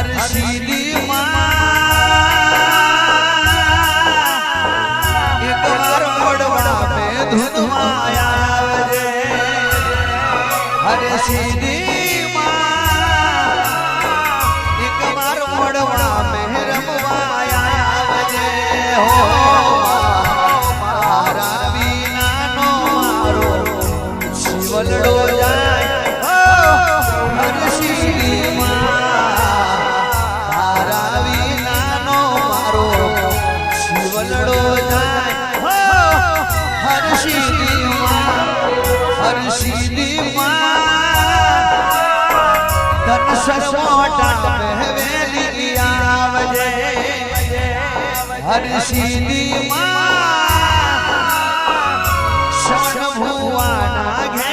હરસિદ્ધિ એક વાર મોડવા પે ધૂનવાયા આવજે હરસિદ્ધિ એક વાર મોડવા પે રમવાયા આવજે હો મારા વિનાનો મારો શિવલડો જાય હરસિદ્ધિ શિવલડો જાય હરસિદ્ધિ ધન સસોટા પહેવેલી આવજે હરસિદ્ધિ શરણ ભુવાના